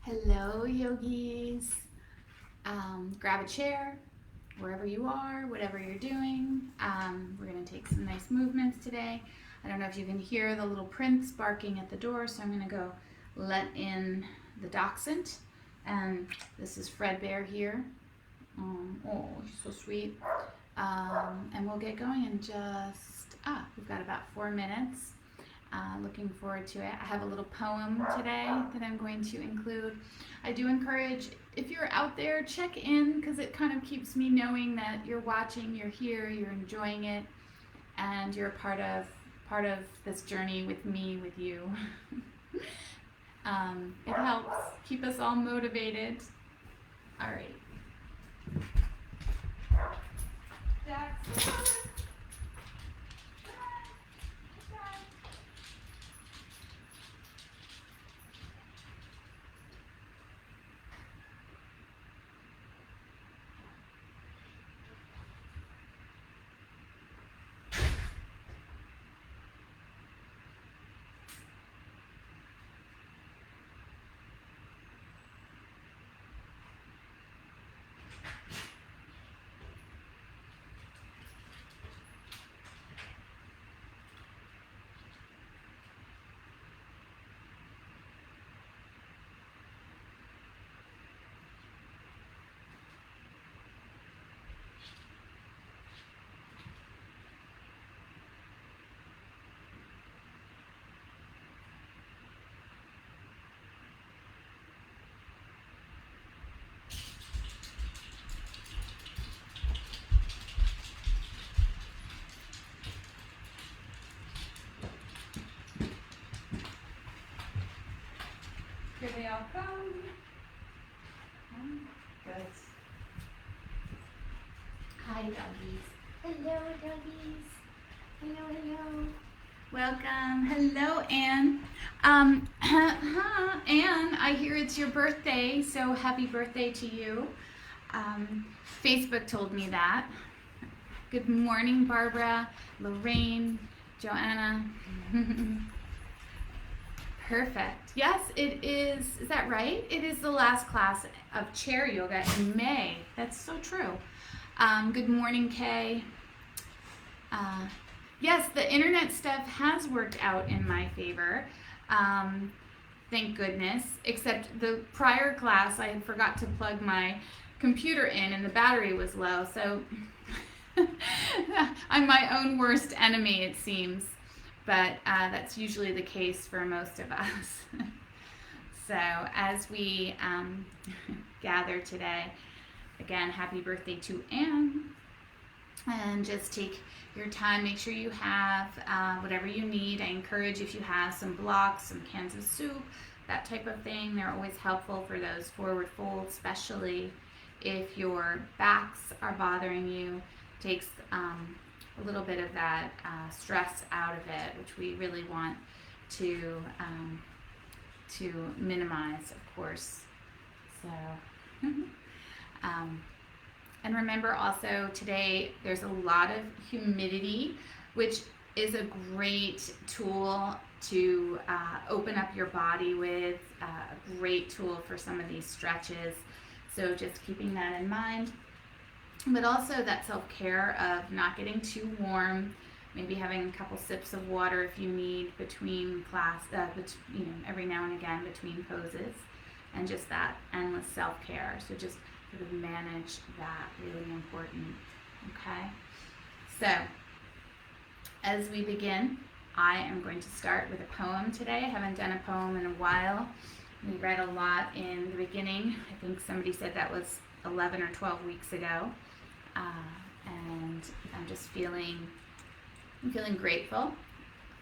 Hello, yogis. Grab a chair wherever you are, whatever you're doing. We're going to take some nice movements today. I don't know if you can hear the little prince barking at the door, so I'm going to go let in the dachshund. And this is Fredbear here. Oh, he's so sweet. And we'll get going in we've got about 4 minutes. Looking forward to it. I have a little poem today that I'm going to include. I do encourage, if you're out there, check in, because it kind of keeps me knowing that you're watching, you're here, you're enjoying it, and you're part of this journey with me, with you. It helps keep us all motivated. All right. Here they all come. Good. Hi, doggies. Hello, doggies. Hello. Welcome. Hello, Anne. Anne, I hear it's your birthday, so happy birthday to you. Facebook told me that. Good morning, Barbara, Lorraine, Joanna. Perfect. Yes, it is. Is that right? It is the last class of chair yoga in May. That's so true. Good morning, Kay. Yes, the internet stuff has worked out in my favor. Thank goodness. Except the prior class, I had forgot to plug my computer in and the battery was low. So I'm my own worst enemy, it seems. But that's usually the case for most of us. So as we gather today, again, happy birthday to Anne. And just take your time, make sure you have whatever you need. I encourage, if you have some blocks, some cans of soup, that type of thing, they're always helpful for those forward folds, especially if your backs are bothering you. Takes a little bit of that stress out of it, which we really want to minimize, of course. So, and remember also today there's a lot of humidity, which is a great tool to open up your body with, a great tool for some of these stretches. So just keeping that in mind. But also that self-care of not getting too warm, maybe having a couple sips of water if you need between class, every now and again between poses, and just that endless self-care. So just sort of manage that, really important. Okay? So, as we begin, I am going to start with a poem today. I haven't done a poem in a while. We read a lot in the beginning. I think somebody said that was 11 or 12 weeks ago. And I'm just feeling grateful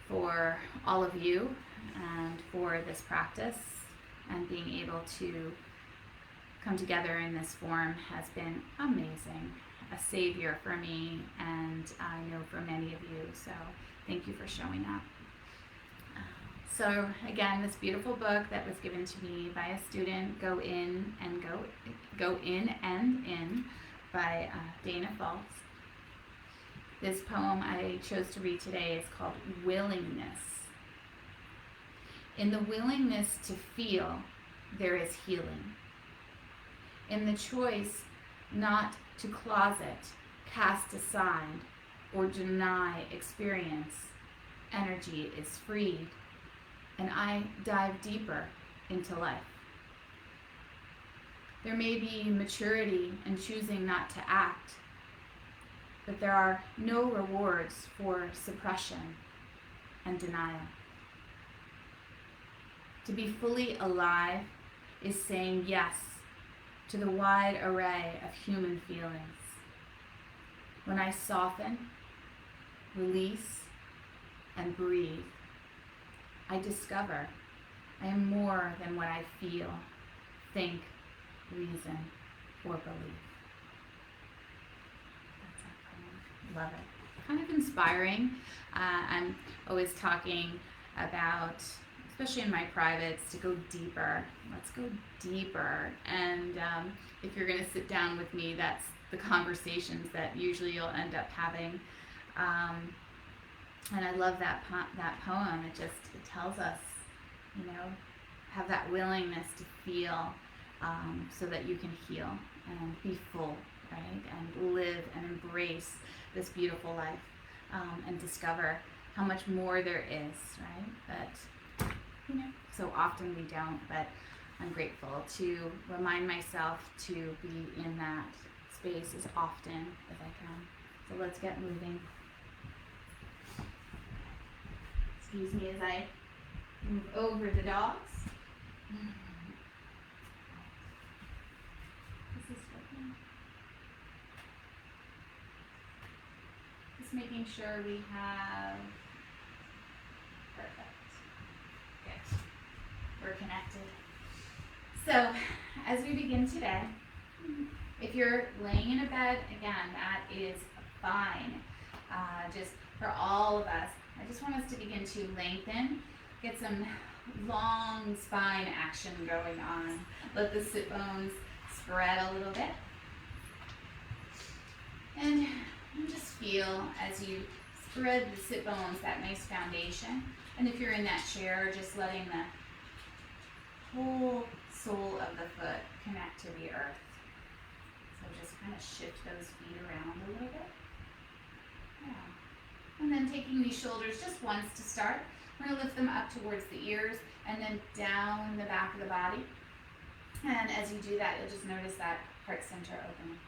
for all of you and for this practice, and being able to come together in this form has been amazing, a savior for me, and I know for many of you, so thank you for showing up. So again, this beautiful book that was given to me by a student, Go In and In by Dana Falls. This poem I chose to read today is called Willingness. In the willingness to feel, there is healing. In the choice not to closet, cast aside, or deny experience, energy is freed, and I dive deeper into life. There may be maturity in choosing not to act, but there are no rewards for suppression and denial. To be fully alive is saying yes to the wide array of human feelings. When I soften, release, and breathe, I discover I am more than what I feel, think, reason, or believe. That's our poem. Love it. Kind of inspiring. I'm always talking about, especially in my privates, to go deeper. Let's go deeper. And if you're going to sit down with me, that's the conversations that usually you'll end up having. And I love that poem. It tells us, have that willingness to feel, so that you can heal and be full, right? And live and embrace this beautiful life, and discover how much more there is, right? But so often we don't, but I'm grateful to remind myself to be in that space as often as I can. So let's get moving. Excuse me as I move over the dogs. This is working. Just making sure we have perfect. Good. We're connected. So, as we begin today, if you're laying in a bed, again, that is fine. Just for all of us, I just want us to begin to lengthen, get some long spine action going on. Let the sit bones spread a little bit. And just feel as you spread the sit bones, that nice foundation. And if you're in that chair, just letting the whole sole of the foot connect to the earth. So just kind of shift those feet around a little bit. Yeah. And then taking these shoulders just once to start. We're going to lift them up towards the ears and then down the back of the body. And as you do that, you'll just notice that heart center opening.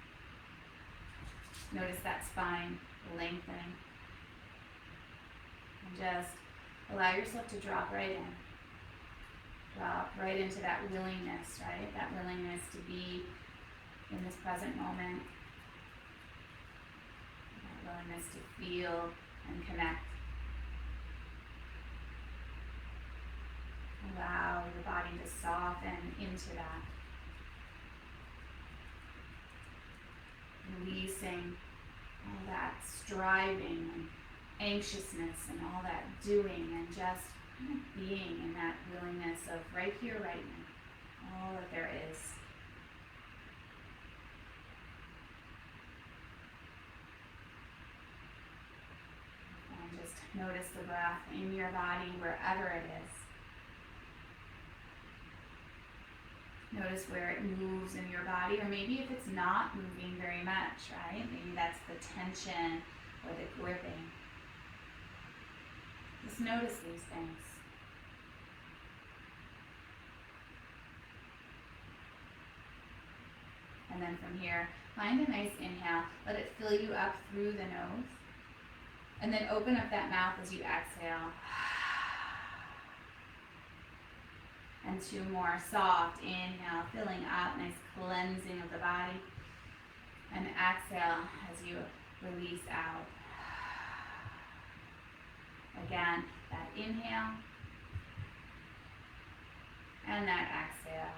Notice that spine lengthening. And just allow yourself to drop right in. Drop right into that willingness, right? That willingness to be in this present moment. That willingness to feel and connect. Allow your body to soften into that. Releasing all that striving and anxiousness and all that doing, and just kind of being in that willingness of right here, right now, all that there is. And just notice the breath in your body wherever it is. Notice where it moves in your body, or maybe if it's not moving very much, right? Maybe that's the tension or the gripping. Just notice these things. And then from here, find a nice inhale. Let it fill you up through the nose. And then open up that mouth as you exhale. And two more. Soft inhale, filling up, nice cleansing of the body. And exhale as you release out. Again, that inhale. And that exhale.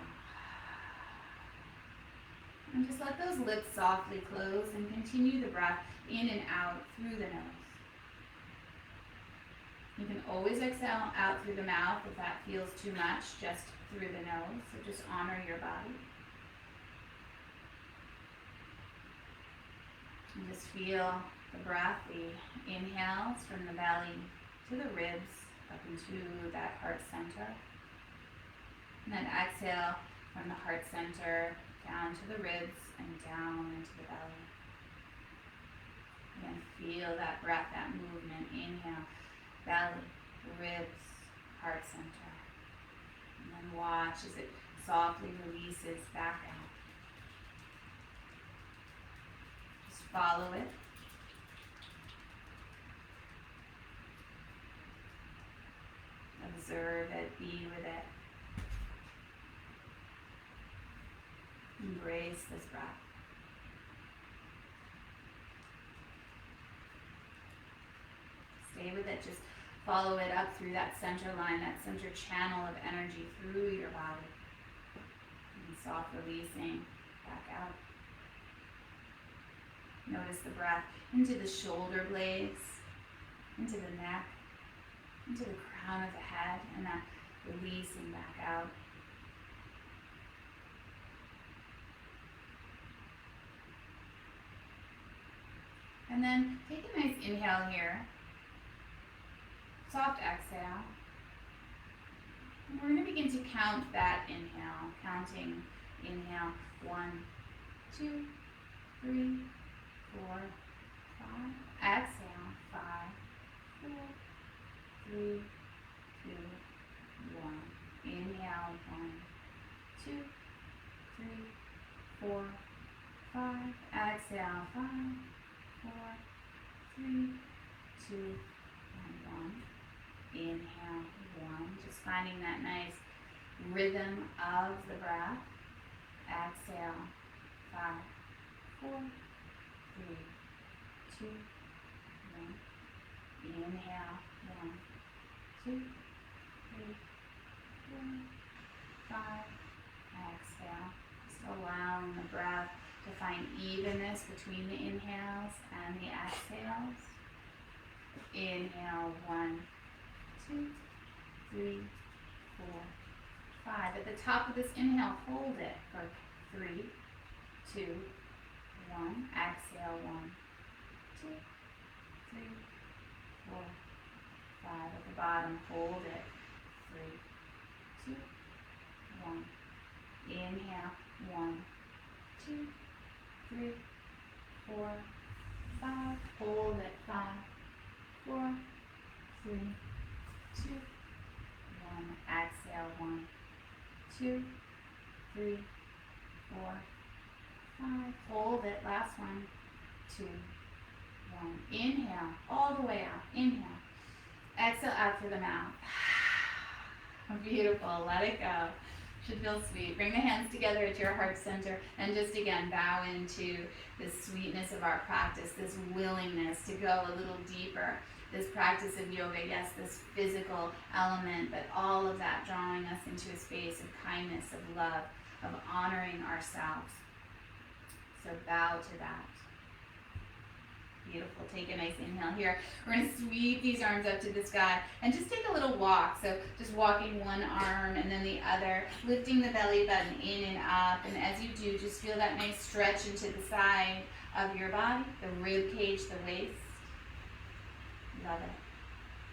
And just let those lips softly close and continue the breath in and out through the nose. You can always exhale out through the mouth if that feels too much, just through the nose. So just honor your body. And just feel the breath, the inhales from the belly to the ribs, up into that heart center. And then exhale from the heart center down to the ribs and down into the belly. And feel that breath, that movement. Inhale, belly, ribs, heart center. And then watch as it softly releases back out. Just follow it. Observe it, be with it. Embrace this breath. Stay with it, just follow it up through that center line, that center channel of energy through your body. And soft releasing back out. Notice the breath into the shoulder blades, into the neck, into the crown of the head, and that releasing back out. And then take a nice inhale here. Soft exhale. And we're going to begin to count that inhale. Counting inhale. 1, 2, 3, 4, 5. Exhale. 5, 4, 3, 2, 1. Inhale. 1, 2, 3, 4, 5. Exhale. 5, 4, 3, 2, and 1. Inhale. 1. Just finding that nice rhythm of the breath. Exhale. 5, 4, 3, 2, 1. Inhale. 1, 2, 3, 4, 5. Exhale. Just allowing the breath to find evenness between the inhales and the exhales. Inhale. 1, 2, 3, 4, 5. At the top of this inhale, hold it for 3, 2, 1. Exhale. 1, 2, 3, 4, 5. At the bottom, hold it. 3, 2, 1. Inhale. 1, 2, 3, 4, 5. Hold it. 5, 4, 3, 2, 1. Exhale. 1, 2, 3, 4, 5. Hold it. Last one. 2, 1. Inhale all the way out. Inhale. Exhale out through the mouth. Beautiful. Let it go. Should feel sweet. Bring the hands together at your heart center and just again bow into the sweetness of our practice, this willingness to go a little deeper, this practice of yoga, yes, this physical element, but all of that drawing us into a space of kindness, of love, of honoring ourselves. So bow to that. Beautiful. Take a nice inhale here. We're going to sweep these arms up to the sky and just take a little walk. So just walking one arm and then the other, lifting the belly button in and up. And as you do, just feel that nice stretch into the side of your body, the rib cage, the waist. Love it.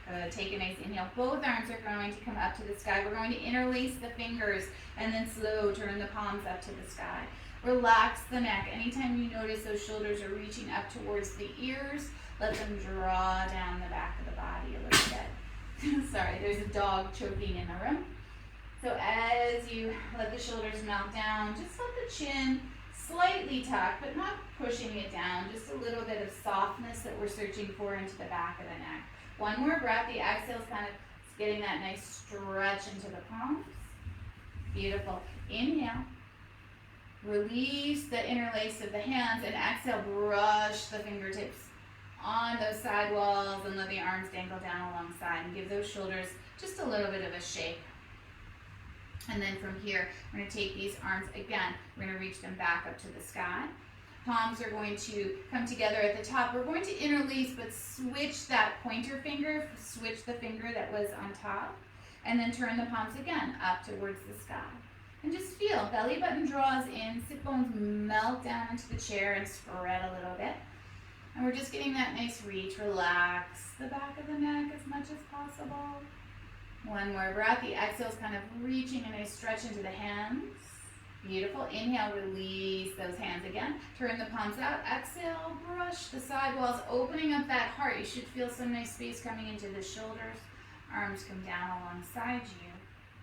Good. Take a nice inhale. Both arms are going to come up to the sky. We're going to interlace the fingers and then slow turn the palms up to the sky. Relax the neck. Anytime you notice those shoulders are reaching up towards the ears, let them draw down the back of the body a little bit. Sorry, there's a dog choking in the room. So as you let the shoulders melt down, just let the chin slightly tuck, but not pushing it down. Just a little bit of softness that we're searching for into the back of the neck. One more breath. The exhale is kind of getting that nice stretch into the palms. Beautiful. Inhale. Release the interlace of the hands and exhale, brush the fingertips on those side walls and let the arms dangle down alongside and give those shoulders just a little bit of a shake. And then from here, we're going to take these arms again. We're going to reach them back up to the sky. Palms are going to come together at the top. We're going to interlace, but switch that pointer finger, switch the finger that was on top, and then turn the palms again up towards the sky. And just feel, belly button draws in, sit bones melt down into the chair and spread a little bit. And we're just getting that nice reach. Relax the back of the neck as much as possible. One more breath. The exhale is kind of reaching a nice stretch into the hands. Beautiful. Inhale, release those hands again. Turn the palms out. Exhale, brush the side walls, opening up that heart. You should feel some nice space coming into the shoulders. Arms come down alongside you.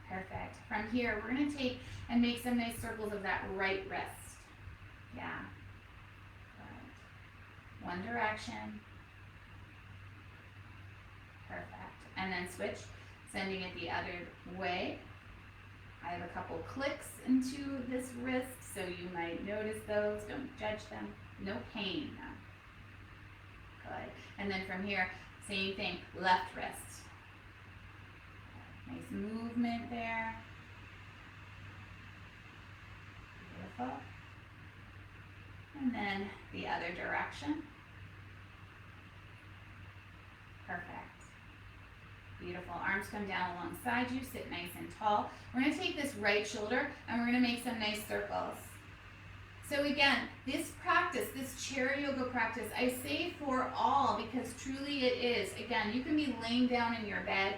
Perfect. From here, we're going to take and make some nice circles of that right wrist. Yeah. Good. One direction. Perfect. And then switch, sending it the other way. I have a couple clicks into this wrist, so you might notice those. Don't judge them. No pain, though. Good. And then from here, same thing, left wrist. Nice movement there. Beautiful. And then the other direction. Perfect. Beautiful. Arms come down alongside you. Sit nice and tall. We're going to take this right shoulder and we're going to make some nice circles. So again, this practice, this chair yoga practice, I say for all because truly it is. Again, you can be laying down in your bed.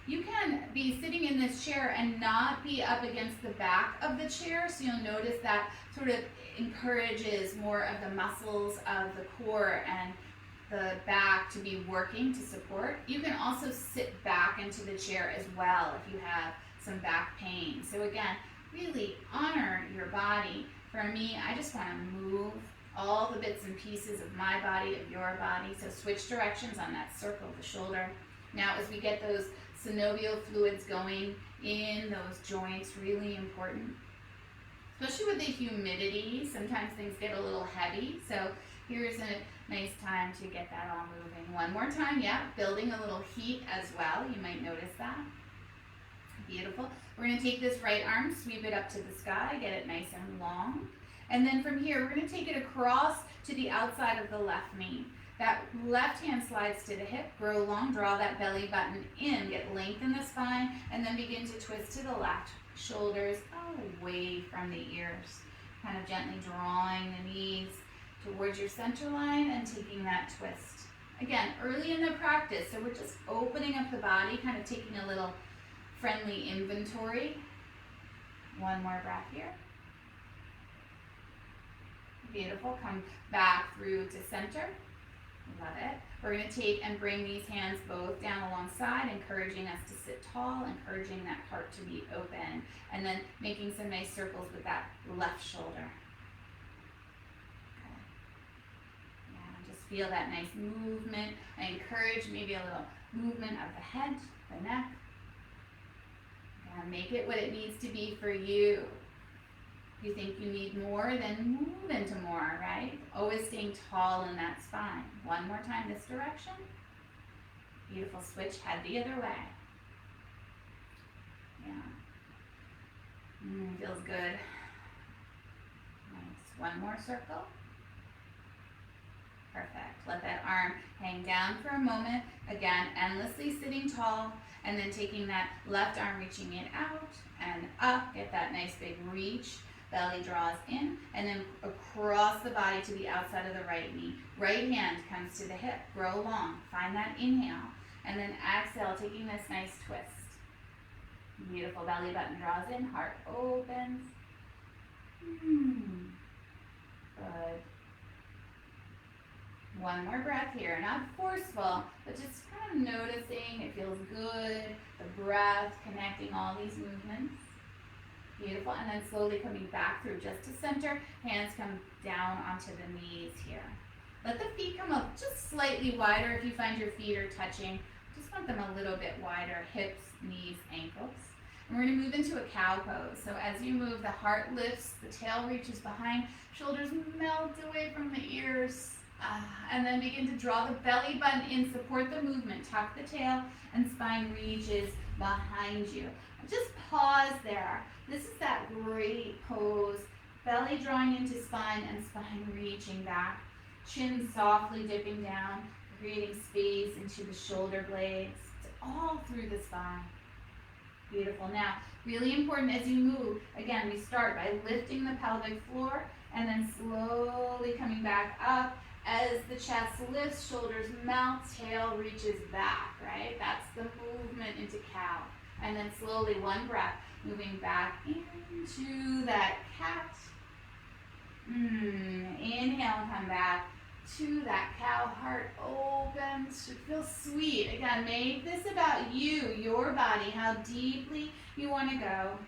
You can be sitting in this chair and not be up against the back of the chair. So you'll notice that sort of encourages more of the muscles of the core and the back to be working to support. You can also sit back into the chair as well if you have some back pain. So again, really honor your body. For me, I just want to move all the bits and pieces of my body, of your body. So switch directions on that circle of the shoulder. Now as we get those synovial fluids going in those joints, really important. Especially with the humidity, sometimes things get a little heavy. So here's a nice time to get that all moving. One more time, yeah, building a little heat as well. You might notice that. Beautiful. We're going to take this right arm, sweep it up to the sky, get it nice and long. And then from here, we're going to take it across to the outside of the left knee. That left hand slides to the hip, grow long, draw that belly button in, get length in the spine, and then begin to twist to the left. Shoulders away from the ears. Kind of gently drawing the knees towards your center line and taking that twist. Again, early in the practice, so we're just opening up the body, kind of taking a little friendly inventory. One more breath here. Beautiful. Come back through to center. Love it. We're going to take and bring these hands both down alongside, encouraging us to sit tall, encouraging that heart to be open, and then making some nice circles with that left shoulder. Okay. Yeah, just feel that nice movement. I encourage maybe a little movement of the head, the neck. Yeah, make it what it needs to be for you. If you think you need more, then move into more, right? Always staying tall in that spine. One more time this direction. Beautiful. Switch head the other way. Yeah. Feels good. Nice. One more circle. Perfect. Let that arm hang down for a moment. Again, endlessly sitting tall, and then taking that left arm, reaching it out and up. Get that nice big reach. Belly draws in, and then across the body to the outside of the right knee. Right hand comes to the hip. Grow long. Find that inhale. And then exhale, taking this nice twist. Beautiful. Belly button draws in. Heart opens. Good. One more breath here. Not forceful, but just kind of noticing it feels good. The breath, connecting all these movements. Beautiful. And then slowly coming back through just to center. Hands come down onto the knees here. Let the feet come up just slightly wider if you find your feet are touching. Just want them a little bit wider. Hips, knees, ankles. And we're going to move into a cow pose. So as you move, the heart lifts, the tail reaches behind, shoulders melt away from the ears. And then begin to draw the belly button in, support the movement. Tuck the tail and spine reaches behind you. Just pause there. This is that great pose. Belly drawing into spine and spine reaching back. Chin softly dipping down, creating space into the shoulder blades. It's all through the spine. Beautiful. Now, really important as you move, again, we start by lifting the pelvic floor and then slowly coming back up. As the chest lifts, shoulders melt, tail reaches back, right? That's the movement into cow. And then slowly, one breath, moving back into that cat. Inhale and come back to that cow. Heart opens. Should feel sweet. Again, make this about you, your body, how deeply you want to go.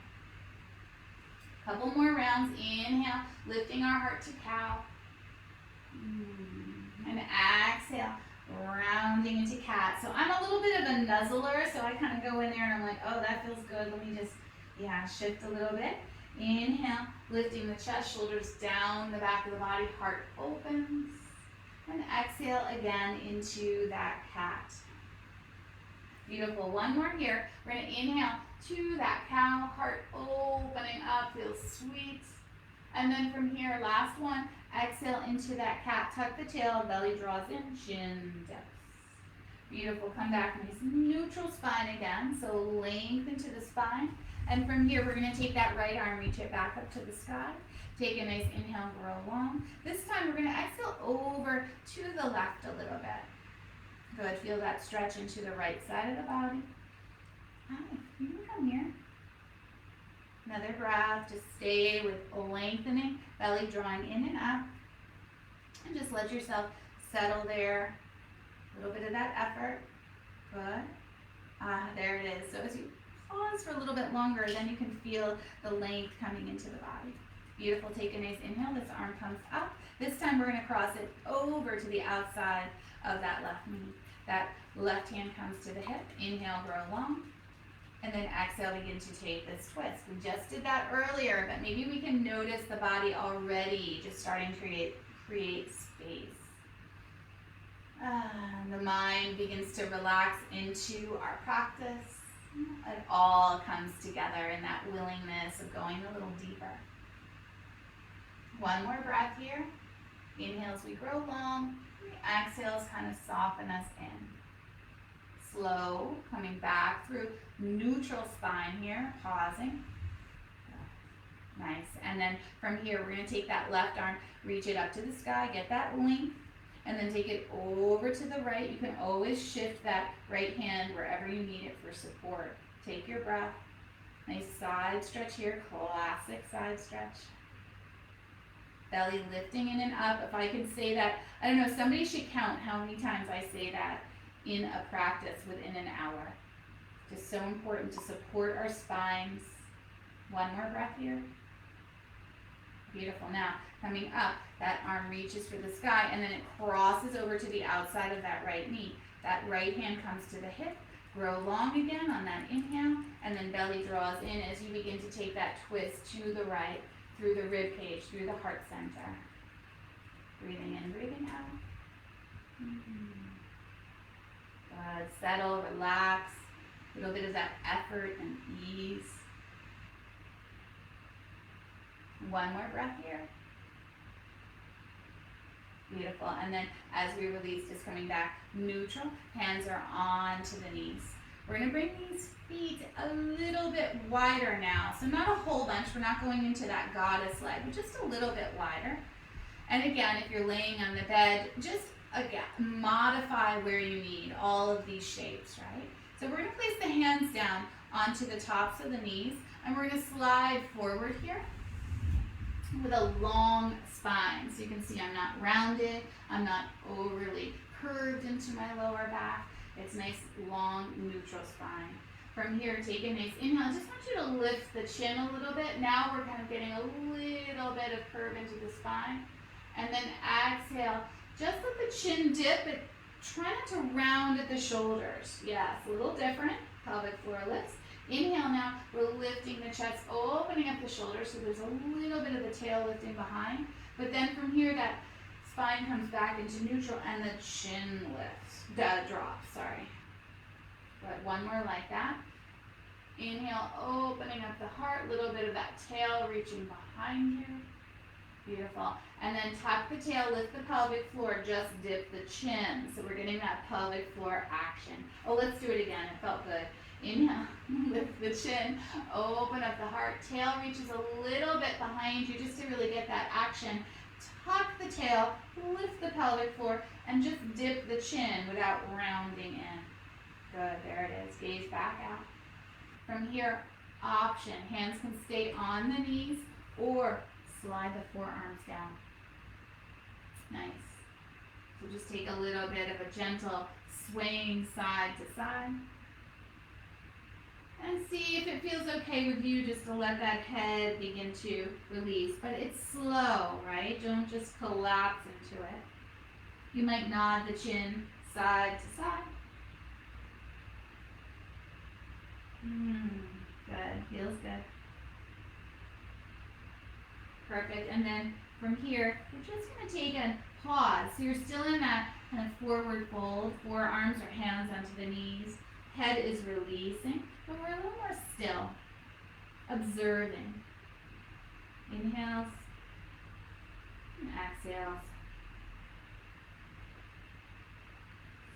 Couple more rounds. Inhale, lifting our heart to cow. And exhale, rounding into cat. So I'm a little bit of a nuzzler, so I kind of go in there and I'm like, oh, that feels good. Let me just, shift a little bit. Inhale, lifting the chest, shoulders down the back of the body, heart opens. And exhale again into that cat. Beautiful. One more here. We're going to inhale to that cow, heart opening up, feels sweet. And then from here, last one, exhale into that cat. Tuck the tail, belly draws in, chin dips. Beautiful. Come back, nice neutral spine again. So lengthen to the spine. And from here, we're going to take that right arm, reach it back up to the sky. Take a nice inhale, grow long. This time, we're going to exhale over to the left a little bit. Good. Feel that stretch into the right side of the body. You can come here. Another breath. Just stay with lengthening, belly drawing in and up. And just let yourself settle there. A little bit of that effort. Good. There it is. So as you pause for a little bit longer, then you can feel the length coming into the body. Beautiful. Take a nice inhale. This arm comes up. This time we're going to cross it over to the outside of that left knee. That left hand comes to the hip. Inhale, grow long. And then exhale, begin to take this twist. We just did that earlier, but maybe we can notice the body already just starting to create space. The mind begins to relax into our practice. It all comes together in that willingness of going a little deeper. One more breath here. Inhales, we grow long. Exhales kind of soften us in. Slow, coming back through neutral spine here, pausing. Nice. And then from here, we're going to take that left arm, reach it up to the sky, get that length, and then take it over to the right. You can always shift that right hand wherever you need it for support. Take your breath. Nice side stretch here, classic side stretch. Belly lifting in and up. If I can say that, I don't know, somebody should count how many times I say that in a practice within an hour. Just so important to support our spines. One more breath here. Beautiful. Now, coming up, that arm reaches for the sky and then it crosses over to the outside of that right knee. That right hand comes to the hip. Grow long again on that inhale, and then belly draws in as you begin to take that twist to the right, through the rib cage, through the heart center. Breathing in, breathing out. Good. Settle, relax. A little bit of that effort and ease. One more breath here. Beautiful. And then as we release, just coming back neutral, hands are on to the knees. We're going to bring these feet a little bit wider now. So not a whole bunch. We're not going into that goddess leg, but just a little bit wider. And again, if you're laying on the bed, just again, modify where you need all of these shapes, right? So we're going to place the hands down onto the tops of the knees, and we're going to slide forward here with a long spine. So you can see I'm not rounded, I'm not overly curved into my lower back. It's nice, long, neutral spine. From here, take a nice inhale. I just want you to lift the chin a little bit. Now we're kind of getting a little bit of curve into the spine. And then exhale. Just let the chin dip, but try not to round at the shoulders. Yes, a little different. Pelvic floor lifts. Inhale now, we're lifting the chest, opening up the shoulders, so there's a little bit of the tail lifting behind. But then from here, that spine comes back into neutral and the chin lifts, drops, sorry. Good, one more like that. Inhale, opening up the heart, little bit of that tail reaching behind you. Beautiful. And then tuck the tail, lift the pelvic floor, just dip the chin. So we're getting that pelvic floor action. Oh, let's do it again. It felt good. Inhale, lift the chin, open up the heart. Tail reaches a little bit behind you just to really get that action. Tuck the tail, lift the pelvic floor, and just dip the chin without rounding in. Good, there it is. Gaze back out. From here, option. Hands can stay on the knees or slide the forearms down. Nice. So just take a little bit of a gentle swaying side to side. And see if it feels okay with you just to let that head begin to release. But it's slow, right? Don't just collapse into it. You might nod the chin side to side. Good. Feels good. Perfect. And then from here, we're just going to take a pause. So you're still in that kind of forward fold, forearms or hands onto the knees. Head is releasing, but we're a little more still, observing. Inhales and exhales.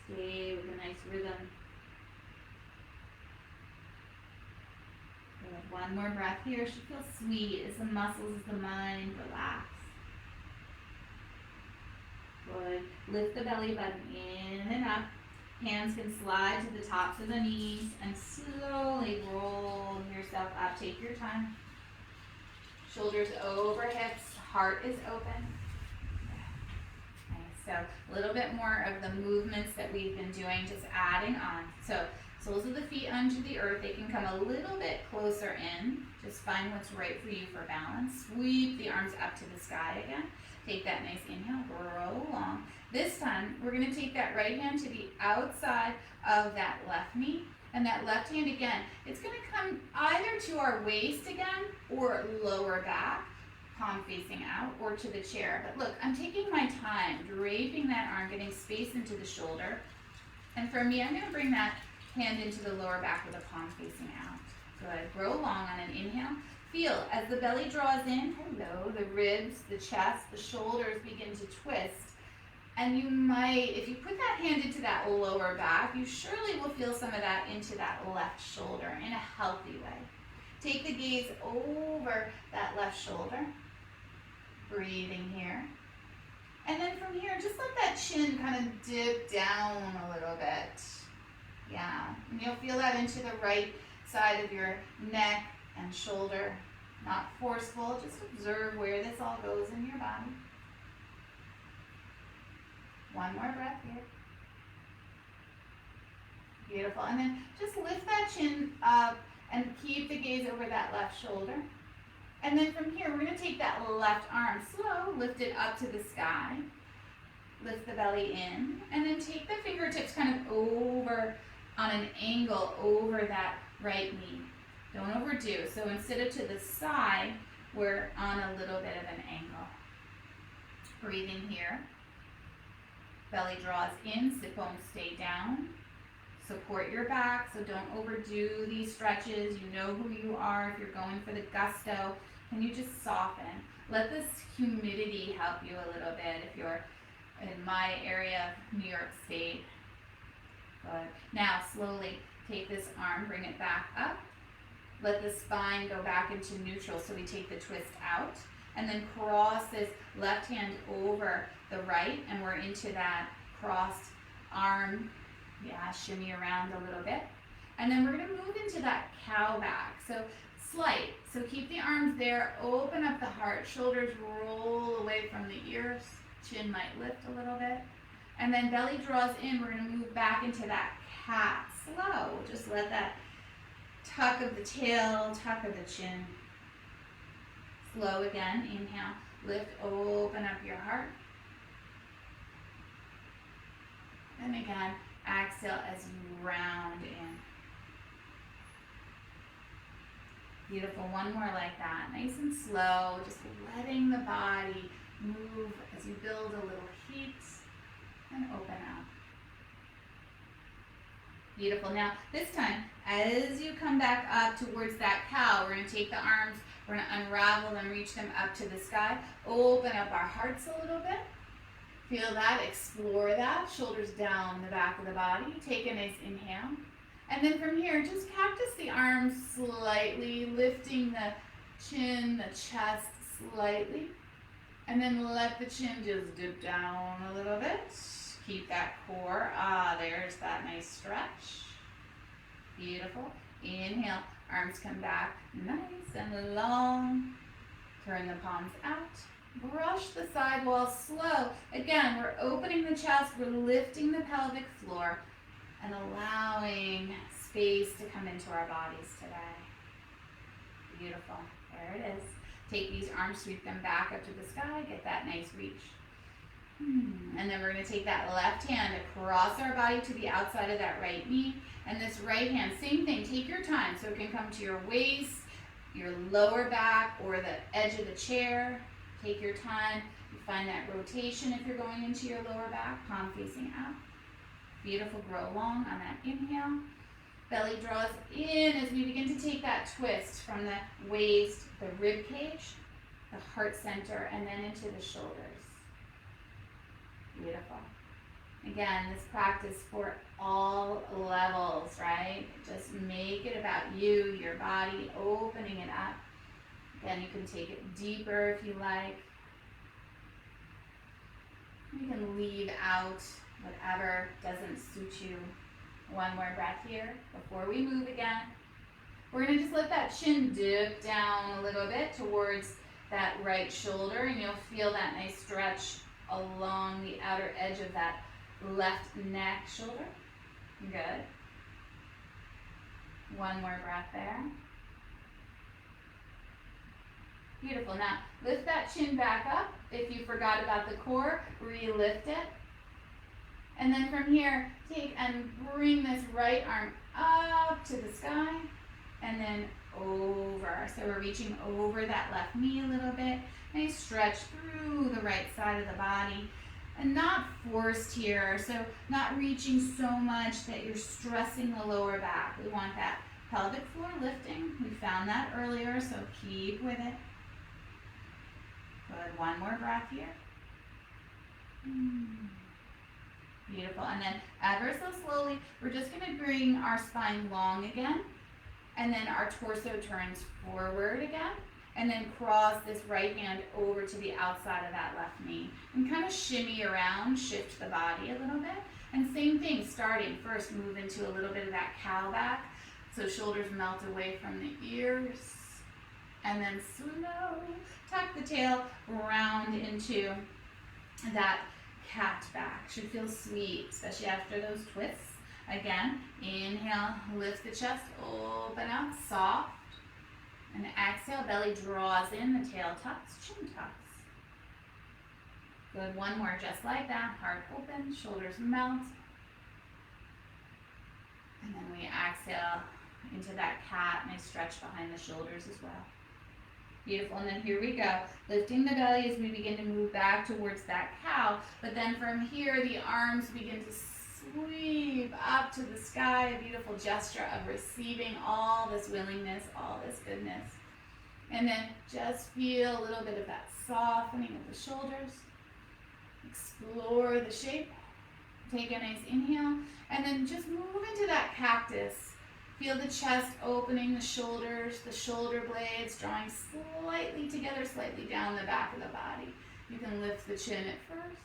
Stay with a nice rhythm. Good. One more breath here. Should feel sweet as the muscles, as the mind relax. Good. Lift the belly button in and up. Hands can slide to the tops of the knees and slowly roll yourself up. Take your time. Shoulders over hips. Heart is open. Nice. So a little bit more of the movements that we've been doing, just adding on. So soles of the feet onto the earth. They can come a little bit closer in. Just find what's right for you for balance. Sweep the arms up to the sky again. Take that nice inhale, grow long. This time, we're going to take that right hand to the outside of that left knee. And that left hand again, it's going to come either to our waist again or lower back, palm facing out, or to the chair. But look, I'm taking my time, draping that arm, getting space into the shoulder. And for me, I'm going to bring that hand into the lower back with a palm facing out. Good. Grow long on an inhale. Feel as the belly draws in, hello, the ribs, the chest, the shoulders begin to twist. And you might, if you put that hand into that lower back, you surely will feel some of that into that left shoulder in a healthy way. Take the gaze over that left shoulder. Breathing here. And then from here, just let that chin kind of dip down a little bit. Yeah, and you'll feel that into the right side of your neck and shoulder. Not forceful, just observe where this all goes in your body. One more breath here. Beautiful. And then just lift that chin up and keep the gaze over that left shoulder. And then from here, we're going to take that left arm slow, lift it up to the sky. Lift the belly in. And then take the fingertips kind of over on an angle over that right knee. Don't overdo. So instead of to the side, we're on a little bit of an angle. Breathing here. Belly draws in, sit bones stay down. Support your back, so don't overdo these stretches. You know who you are. If you're going for the gusto, can you just soften? Let this humidity help you a little bit if you're in my area of New York State. Good. Now slowly take this arm, bring it back up. Let the spine go back into neutral, so we take the twist out. And then cross this left hand over the right, and we're into that crossed arm. Yeah, shimmy around a little bit. And then we're going to move into that cow back. So slight. So keep the arms there. Open up the heart. Shoulders roll away from the ears. Chin might lift a little bit. And then belly draws in. We're going to move back into that cat. Slow. Just let that tuck of the tail, tuck of the chin. Slow again. Inhale. Lift. Open up your heart. And again, exhale as you round in. Beautiful. One more like that. Nice and slow. Just letting the body move as you build a little heat and open up. Beautiful. Now, this time, as you come back up towards that cow, we're going to take the arms, we're going to unravel them, reach them up to the sky. Open up our hearts a little bit. Feel that, explore that. Shoulders down the back of the body. Take a nice inhale. And then from here, just cactus the arms slightly, lifting the chin, the chest slightly. And then let the chin just dip down a little bit. Keep that core. There's that nice stretch. Beautiful. Inhale. Arms come back nice and long. Turn the palms out. Brush the side wall slow. Again, we're opening the chest, we're lifting the pelvic floor, and allowing space to come into our bodies today. Beautiful. There it is. Take these arms, sweep them back up to the sky, get that nice reach. And then we're going to take that left hand across our body to the outside of that right knee. And this right hand, same thing, take your time so it can come to your waist, your lower back, or the edge of the chair. Take your time. You find that rotation if you're going into your lower back, palm facing out. Beautiful, grow long on that inhale. Belly draws in as we begin to take that twist from the waist, the rib cage, the heart center, and then into the shoulders. Beautiful. Again, this practice for all levels, right? Just make it about you, your body, opening it up. Again, you can take it deeper if you like. You can leave out whatever doesn't suit you. One more breath here before we move again. We're going to just let that chin dip down a little bit towards that right shoulder, and you'll feel that nice stretch along the outer edge of that left neck shoulder. Good. One more breath there. Beautiful. Now, lift that chin back up. If you forgot about the core, re-lift it. And then from here, take and bring this right arm up to the sky and then over. So we're reaching over that left knee a little bit. Nice stretch through the right side of the body. And not forced here, so not reaching so much that you're stressing the lower back. We want that pelvic floor lifting. We found that earlier, so keep with it. Good. One more breath here. Beautiful. And then ever so slowly, we're just going to bring our spine long again. And then our torso turns forward again. And then cross this right hand over to the outside of that left knee. And kind of shimmy around, shift the body a little bit. And same thing, starting first, move into a little bit of that cow back. So shoulders melt away from the ears. And then slow, tuck the tail round into that cat back. Should feel sweet, especially after those twists. Again, inhale, lift the chest, open up, soft. And exhale, belly draws in, the tail tucks, chin tucks. Good, one more just like that. Heart open, shoulders melt. And then we exhale into that cat, nice stretch behind the shoulders as well. Beautiful, and then here we go. Lifting the belly as we begin to move back towards that cow. But then from here, the arms begin to sweep up to the sky, a beautiful gesture of receiving all this willingness, all this goodness. And then just feel a little bit of that softening of the shoulders. Explore the shape. Take a nice inhale. And then just move into that cactus. Feel the chest opening, the shoulders, the shoulder blades drawing slightly together, slightly down the back of the body. You can lift the chin at first.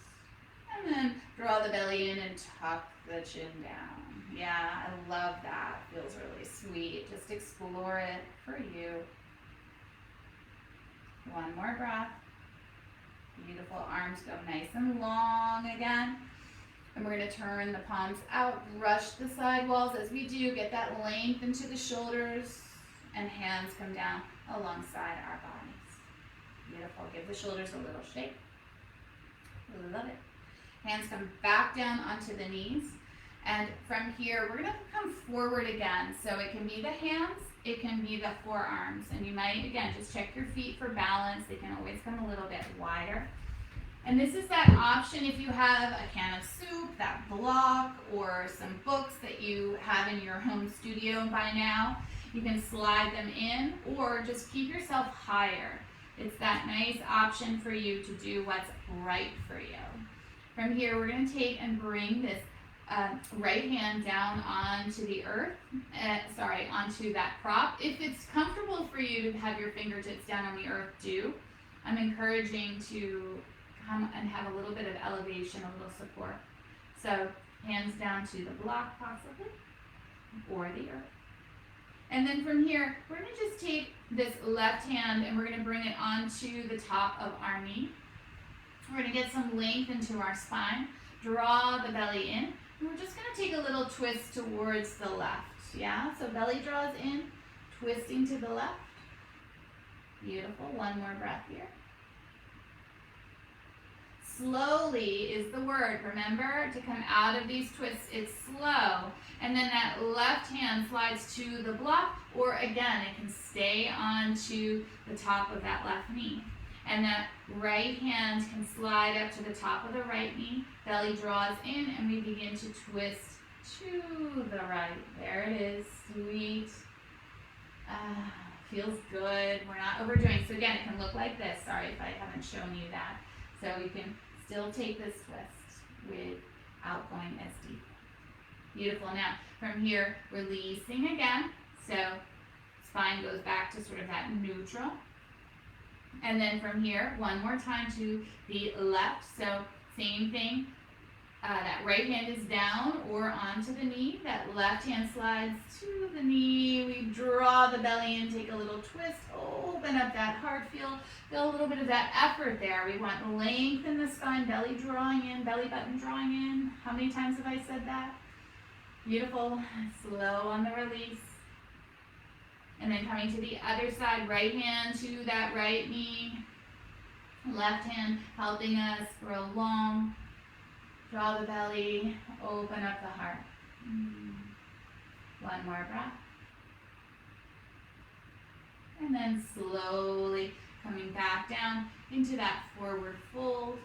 And then draw the belly in and tuck the chin down. Yeah, I love that. Feels really sweet. Just explore it for you. One more breath. Beautiful. Arms go nice and long again. And we're going to turn the palms out, brush the side walls. As we do, get that length into the shoulders, and hands come down alongside our bodies. Beautiful. Give the shoulders a little shake. Love it. Hands come back down onto the knees. And from here, we're going to come forward again. So it can be the hands, it can be the forearms. And you might, again, just check your feet for balance. They can always come a little bit wider. And this is that option if you have a can of soup, that block, or some books that you have in your home studio by now. You can slide them in or just keep yourself higher. It's that nice option for you to do what's right for you. From here, we're going to take and bring this right hand down onto the earth, onto that prop. If it's comfortable for you to have your fingertips down on the earth, do. I'm encouraging to come and have a little bit of elevation, a little support. So hands down to the block possibly, or the earth. And then from here, we're going to just take this left hand and we're going to bring it onto the top of our knee. We're going to get some length into our spine, draw the belly in, and we're just going to take a little twist towards the left. Yeah, so belly draws in, twisting to the left. Beautiful. One more breath here. Slowly is the word. Remember, to come out of these twists, it's slow. And then that left hand slides to the block, or again, it can stay onto the top of that left knee. And that right hand can slide up to the top of the right knee. Belly draws in, and we begin to twist to the right. There it is. Sweet. Feels good. We're not overdoing. So again, it can look like this. Sorry if I haven't shown you that. So we can still take this twist without going as deep. Beautiful. Now, from here, releasing again. So spine goes back to sort of that neutral. And then from here, one more time to the left. So same thing. That right hand is down or onto the knee. That left hand slides to the knee. We draw the belly in, take a little twist, open up that heart. Feel a little bit of that effort there. We want length in the spine, belly drawing in, belly button drawing in. How many times have I said that? Beautiful. Slow on the release. And then coming to the other side, right hand to that right knee. Left hand helping us grow long. Draw the belly, open up the heart. One more breath. And then slowly coming back down into that forward fold.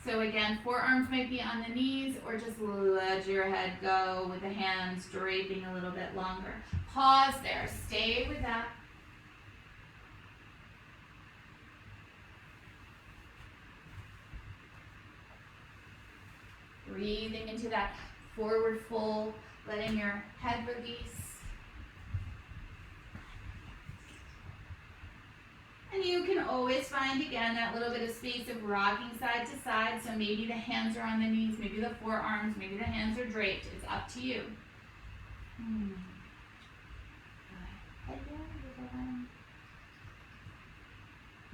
So again, forearms might be on the knees, or just let your head go with the hands draping a little bit longer. Pause there, stay with that. Breathing into that forward fold, letting your head release. And you can always find, again, that little bit of space of rocking side to side. So maybe the hands are on the knees, maybe the forearms, maybe the hands are draped. It's up to you.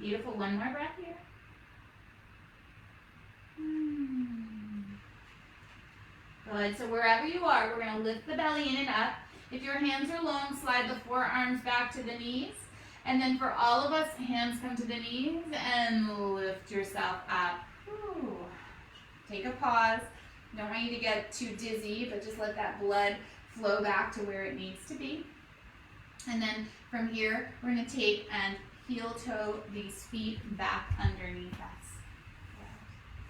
Beautiful. One more breath here. Good. So wherever you are, we're going to lift the belly in and up. If your hands are long, slide the forearms back to the knees. And then for all of us, hands come to the knees and lift yourself up. Whew. Take a pause. Don't want you to get too dizzy, but just let that blood flow back to where it needs to be. And then from here, we're going to take and heel toe these feet back underneath us.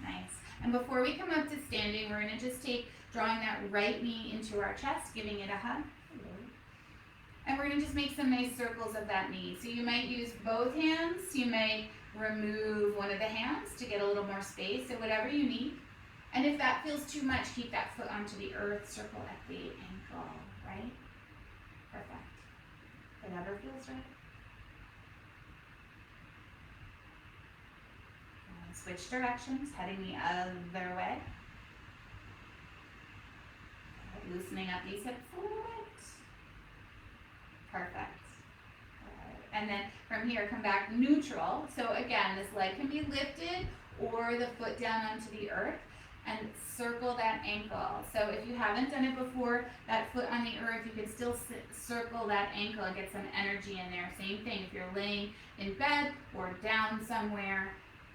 Nice. And before we come up to standing, we're going to just take, drawing that right knee into our chest, giving it a hug. And we're going to just make some nice circles of that knee. So you might use both hands. You may remove one of the hands to get a little more space, so whatever you need. And if that feels too much, keep that foot onto the earth, circle at the ankle, right? Perfect. Whatever feels right. And switch directions, heading the other way. Loosening up these hips a little bit. Perfect. And then from here, come back neutral. So again, this leg can be lifted or the foot down onto the earth, and circle that ankle. So if you haven't done it before, that foot on the earth, you can still circle that ankle and get some energy in there. Same thing, if you're laying in bed or down somewhere,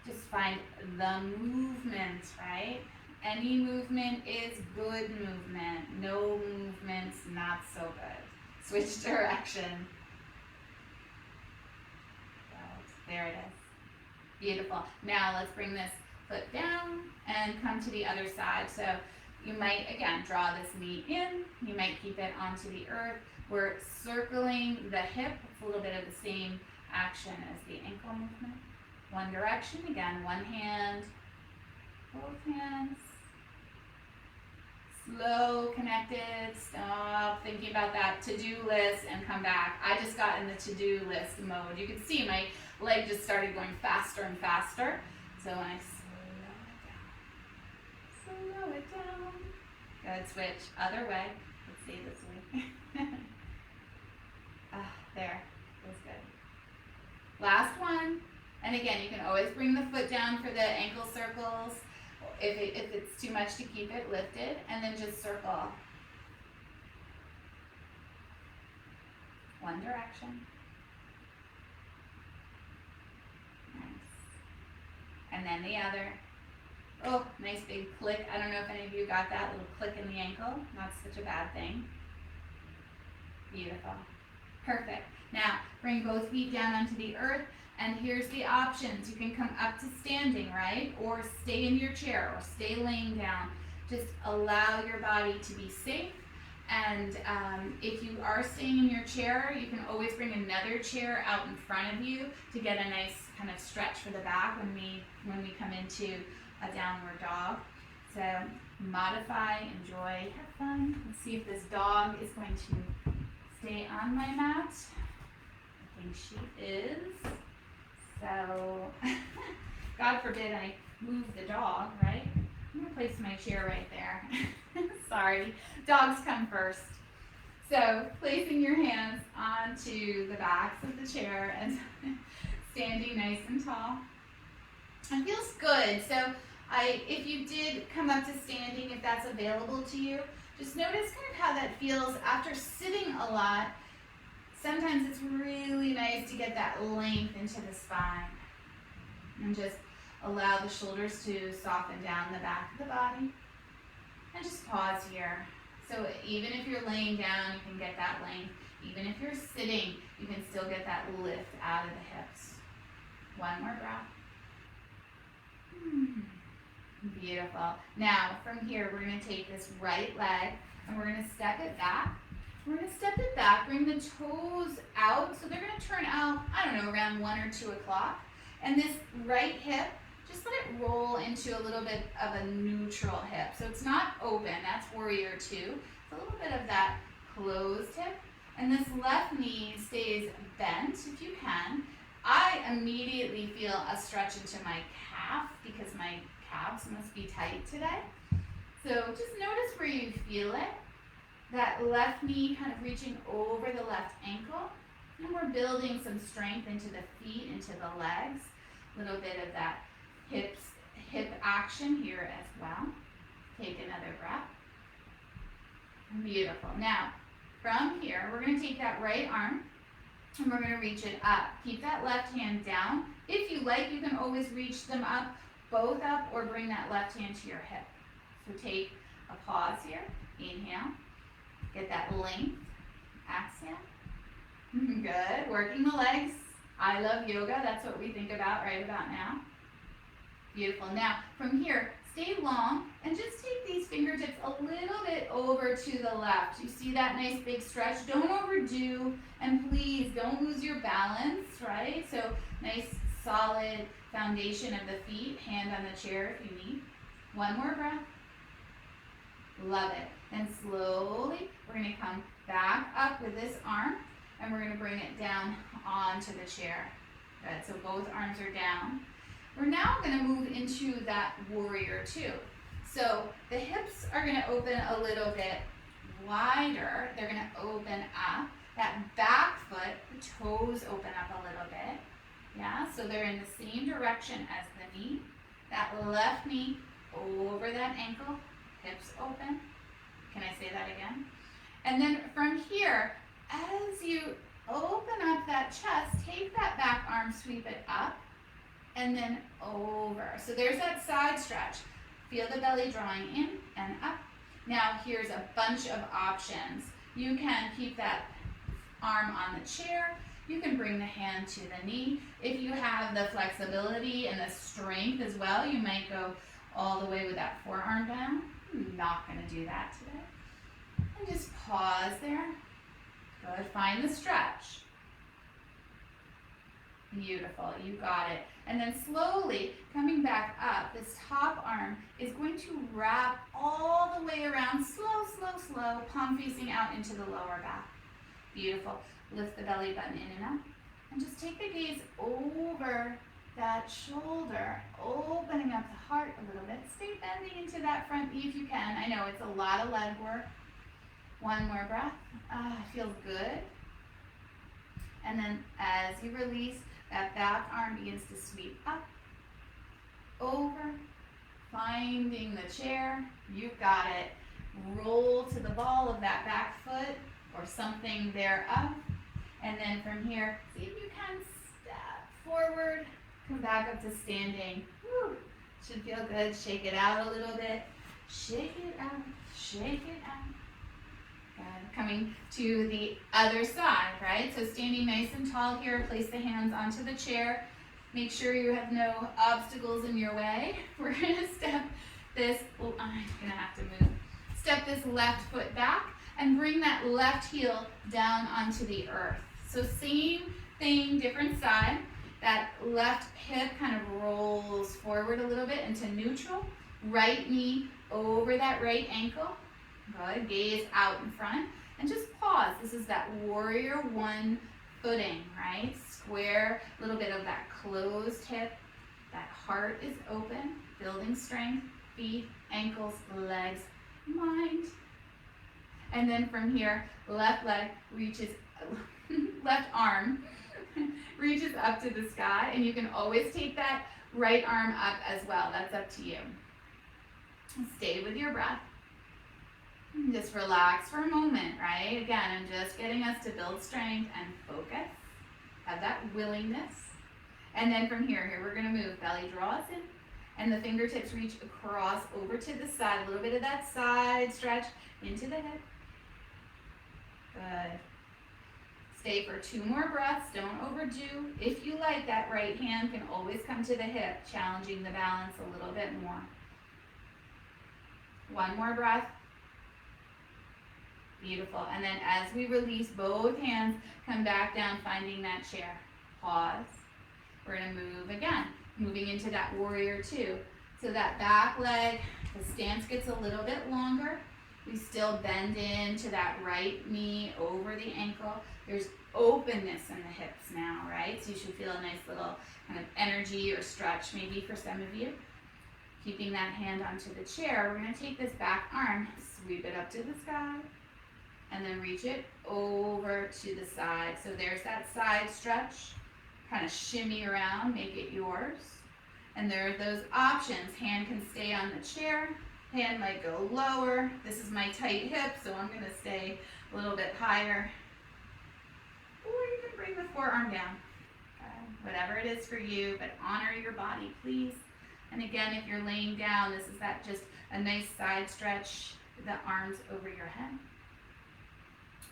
just find the movement, right? Any movement is good movement. No movement's not so good. Switch direction. There it is. Beautiful. Now let's bring this foot down and come to the other side. So you might, again, draw this knee in. You might keep it onto the earth. We're circling the hip. It's a little bit of the same action as the ankle movement. One direction, again, one hand, both hands. Slow, connected. Stop thinking about that to-do list and come back. I just got in the to-do list mode. You can see my leg just started going faster and faster. So when I slow it down. Good, switch. Other way. Let's see this way. There. That's good. Last one. And again, you can always bring the foot down for the ankle circles. If it's too much to keep it lifted, and then just circle. One direction. Nice. And then the other. Oh, nice big click. I don't know if any of you got that little click in the ankle. Not such a bad thing. Beautiful. Perfect. Now, bring both feet down onto the earth, and here's the options. You can come up to standing, right? Or stay in your chair, or stay laying down. Just allow your body to be safe. And if you are staying in your chair, you can always bring another chair out in front of you to get a nice kind of stretch for the back when we come into a downward dog. So modify, enjoy, have fun. Let's see if this dog is going to stay on my mat. I think she is. So, God forbid I move the dog, right? I'm going to place my chair right there. Sorry, dogs come first. So, placing your hands onto the backs of the chair and standing nice and tall. It feels good. So, if you did come up to standing, if that's available to you, just notice kind of how that feels after sitting a lot. Sometimes it's really nice to get that length into the spine. And just allow the shoulders to soften down the back of the body. And just pause here. So even if you're laying down, you can get that length. Even if you're sitting, you can still get that lift out of the hips. One more breath. Beautiful. Now, from here, we're going to take this right leg and we're going to step it back. We're going to step it back, bring the toes out. So they're going to turn out, I don't know, around 1 or 2 o'clock. And this right hip, just let it roll into a little bit of a neutral hip. So it's not open, that's warrior 2. It's a little bit of that closed hip. And this left knee stays bent if you can. I immediately feel a stretch into my calf because my calves must be tight today. So just notice where you feel it. That left knee kind of reaching over the left ankle. And we're building some strength into the feet, into the legs. A little bit of that hip action here as well. Take another breath. Beautiful. Now, from here, we're going to take that right arm and we're going to reach it up. Keep that left hand down. If you like, you can always reach them up, both up, or bring that left hand to your hip. So take a pause here. Inhale. Get that length. Exhale. Good. Working the legs. I love yoga. That's what we think about right about now. Beautiful. Now, from here, stay long and just take these fingertips a little bit over to the left. You see that nice big stretch? Don't overdo, and please don't lose your balance, right? So nice solid foundation of the feet, hand on the chair if you need. One more breath. Love it. Then slowly, we're going to come back up with this arm, and we're going to bring it down onto the chair. Good. So both arms are down. We're now going to move into that warrior 2. So the hips are going to open a little bit wider. They're going to open up. That back foot, the toes open up a little bit. Yeah, so they're in the same direction as the knee. That left knee over that ankle, hips open. Can I say that again? And then from here, as you open up that chest, take that back arm, sweep it up, and then over. So there's that side stretch. Feel the belly drawing in and up. Now here's a bunch of options. You can keep that arm on the chair. You can bring the hand to the knee. If you have the flexibility and the strength as well, you might go all the way with that forearm down. I'm not going to do that today. And just pause there. Good. Find the stretch. Beautiful. You got it. And then slowly coming back up, this top arm is going to wrap all the way around. Slow, slow, slow. Palm facing out into the lower back. Beautiful. Lift the belly button in and up. And just take the gaze over that shoulder, opening up the heart a little bit. Stay bending into that front knee if you can. I know it's a lot of leg work. One more breath. Feels good. And then as you release, that back arm begins to sweep up, over, finding the chair. You've got it. Roll to the ball of that back foot or something there up. And then from here, see if you can step forward, come back up to standing. Woo. Should feel good. Shake it out a little bit. Shake it out. Shake it out. Good. Coming to the other side, right? So standing nice and tall here. Place the hands onto the chair. Make sure you have no obstacles in your way. We're going to step this, oh, I'm going to have to move. Step this left foot back and bring that left heel down onto the earth. So same thing, different side. That left hip kind of rolls forward a little bit into neutral. Right knee over that right ankle. Good. Gaze out in front. And just pause. This is that warrior one footing, right? Square, a little bit of that closed hip. That heart is open, building strength, feet, ankles, legs, mind. And then from here, left leg reaches, left arm reaches up to the sky, and you can always take that right arm up as well. That's up to you. Stay with your breath. Just relax for a moment, right? Again, I'm just getting us to build strength and focus. Have that willingness. And then from here, we're going to move. Belly draws in, and the fingertips reach across over to the side. A little bit of that side stretch into the hip. Good. Stay for 2 more breaths. Don't overdo. If you like, that right hand can always come to the hip, challenging the balance a little bit more. 1 more breath. Beautiful. And then as we release, both hands come back down, finding that chair. Pause. We're going to move again, moving into that warrior 2. So that back leg, the stance gets a little bit longer. We still bend into that right knee over the ankle. There's openness in the hips now, right? So you should feel a nice little kind of energy or stretch maybe for some of you. Keeping that hand onto the chair, we're going to take this back arm, sweep it up to the sky, and then reach it over to the side. So there's that side stretch. Kind of shimmy around, make it yours. And there are those options. Hand can stay on the chair. Hand might go lower. This is my tight hip, so I'm going to stay a little bit higher. Or you can bring the forearm down. Whatever it is for you, but honor your body, please. And again, if you're laying down, this is that just a nice side stretch, the arms over your head.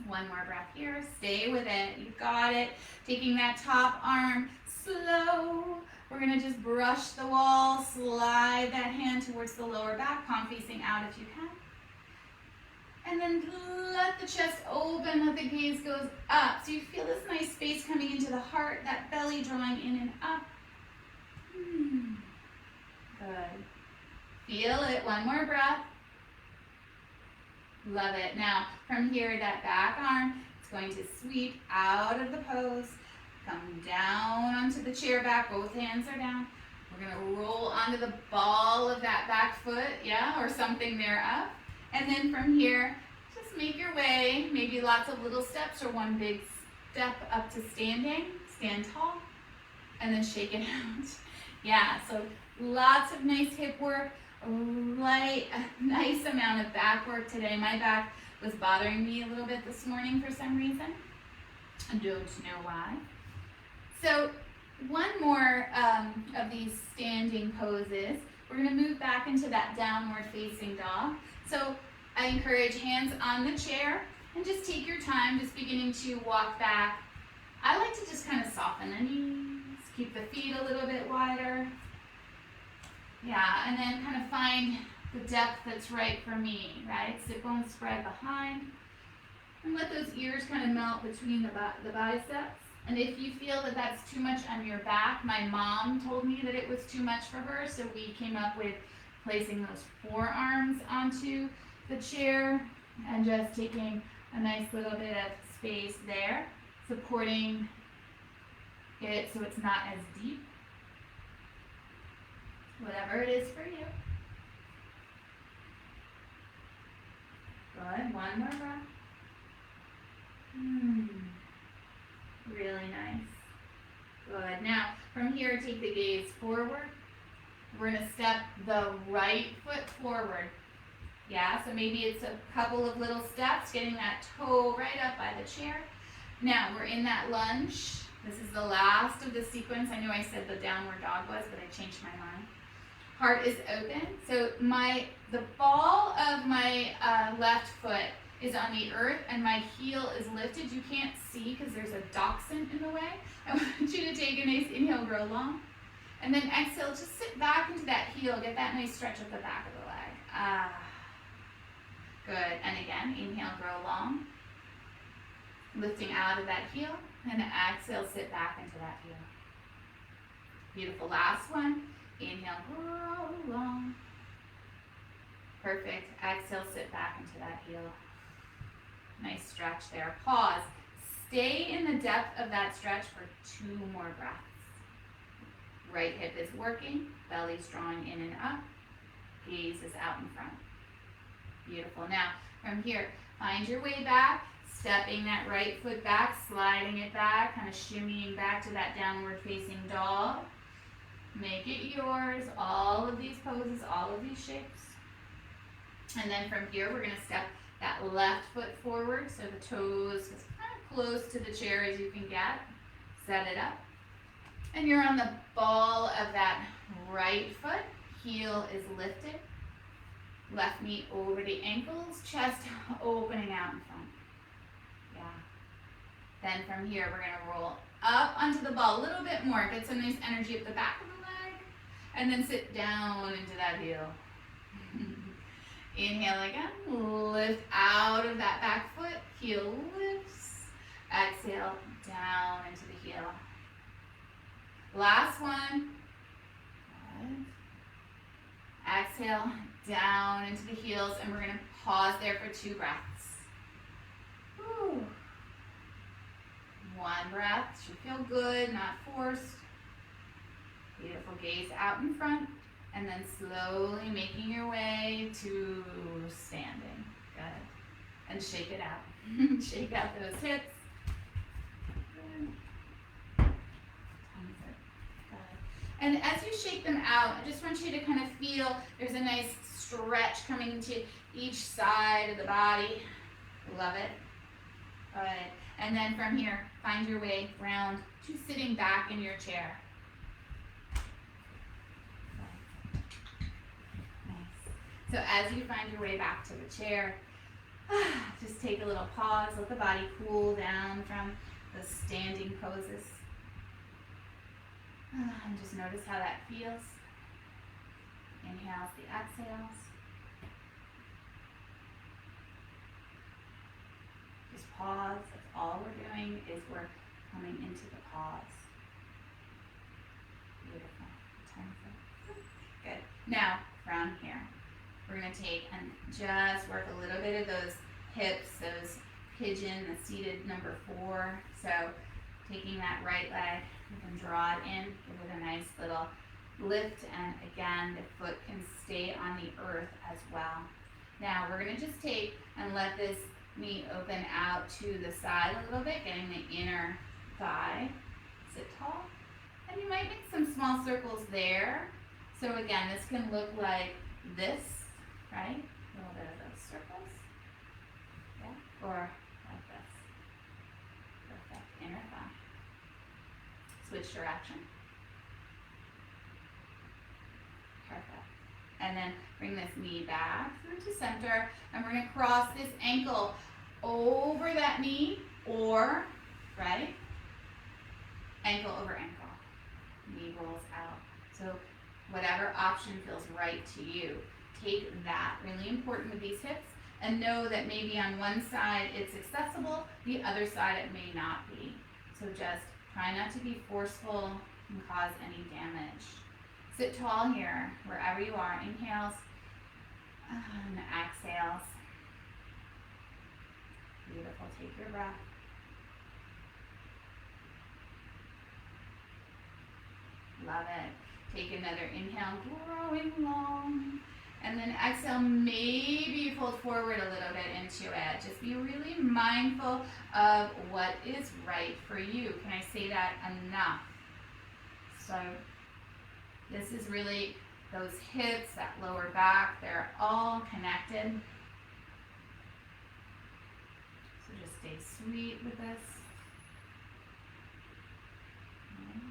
1 more breath here. Stay with it. You got it. Taking that top arm slow. We're going to just brush the wall. Slide that hand towards the lower back. Palm facing out if you can. And then let the chest open. Let the gaze go up. So you feel this nice space coming into the heart. That belly drawing in and up. Good. Feel it. 1 more breath. Love it. Now, from here, that back arm is going to sweep out of the pose, come down onto the chair back. Both hands are down. We're going to roll onto the ball of that back foot, yeah, or something there up. And then from here, just make your way, maybe lots of little steps or 1 big step up to standing. Stand tall, and then shake it out. Yeah, so lots of nice hip work. A nice amount of back work today. My back was bothering me a little bit this morning for some reason. I don't know why. So 1 more of these standing poses. We're going to move back into that downward facing dog. So I encourage hands on the chair and just take your time, just beginning to walk back. I like to just kind of soften the knees, keep the feet a little bit wider. Yeah, and then kind of find the depth that's right for me, right? Sit bones spread behind. And let those ears kind of melt between the biceps. And if you feel that that's too much on your back, my mom told me that it was too much for her, so we came up with placing those forearms onto the chair and just taking a nice little bit of space there, supporting it so it's not as deep. Whatever it is for you. Good. 1 more breath. Really Good. Now, from here, take the gaze forward. We're going to step the right foot forward. Yeah, so maybe it's a couple of little steps, getting that toe right up by the chair. Now, we're in that lunge. This is the last of the sequence. I know I said the downward dog was, but I changed my mind. Heart is open. So the ball of my left foot is on the earth and my heel is lifted. You can't see because there's a dachshund in the way. I want you to take a nice inhale, grow long. And then exhale, just sit back into that heel. Get that nice stretch at the back of the leg. Good. And again, inhale, grow long. Lifting out of that heel. And exhale, sit back into that heel. Beautiful. Last one. Inhale, grow long. Perfect. Exhale, sit back into that heel. Nice stretch there. Pause. Stay in the depth of that stretch for 2 more breaths. Right hip is working. Belly's drawing in and up. Gaze is out in front. Beautiful. Now, from here, find your way back. Stepping that right foot back, sliding it back, kind of shimmying back to that downward facing dog. Make it yours, all of these poses, all of these shapes. And then from here, we're going to step that left foot forward, so the toes as kind of close to the chair as you can get. Set it up. And you're on the ball of that right foot. Heel is lifted. Left knee over the ankles, chest opening out in front. Yeah. Then from here, we're going to roll up onto the ball a little bit more. Get some nice energy at the back of the leg. And then sit down into that heel. Inhale again. Lift out of that back foot. Heel lifts. Exhale down into the heel. Last one. Good. Exhale down into the heels. And we're going to pause there for 2 breaths. Whew. 1 breath. Should feel good, not forced. Beautiful. Gaze out in front. And then slowly making your way to standing. Good. And shake it out. Shake out those hips. Good. And as you shake them out, I just want you to kind of feel there's a nice stretch coming into each side of the body. Love it. Good. And then from here, find your way round to sitting back in your chair. So as you find your way back to the chair, just take a little pause, let the body cool down from the standing poses. And just notice how that feels. Inhales, the exhales. Just pause. That's all we're doing is we're coming into the pause. Beautiful. Good. Now, from here, we're going to take and just work a little bit of those hips, those pigeon, the seated number 4. So taking that right leg, you can draw it in, give it a nice little lift, and again, the foot can stay on the earth as well. Now we're going to just take and let this knee open out to the side a little bit, getting the inner thigh. Sit tall. And you might make some small circles there. So again, this can look like this. Right? A little bit of those circles. Yeah? Or like this. Perfect. Inner thigh. Switch direction. Perfect. And then bring this knee back through to center. And we're going to cross this ankle over that knee, or, right? Ankle over ankle. Knee rolls out. So whatever option feels right to you. Take that, really important with these hips, and know that maybe on one side it's accessible, the other side it may not be. So just try not to be forceful and cause any damage. Sit tall here, wherever you are. Inhales and exhales. Beautiful. Take your breath. Love it. Take another inhale, growing long. And then exhale, maybe fold forward a little bit into it. Just be really mindful of what is right for you. Can I say that enough? So this is really those hips, that lower back, they're all connected. So just stay sweet with this. Right.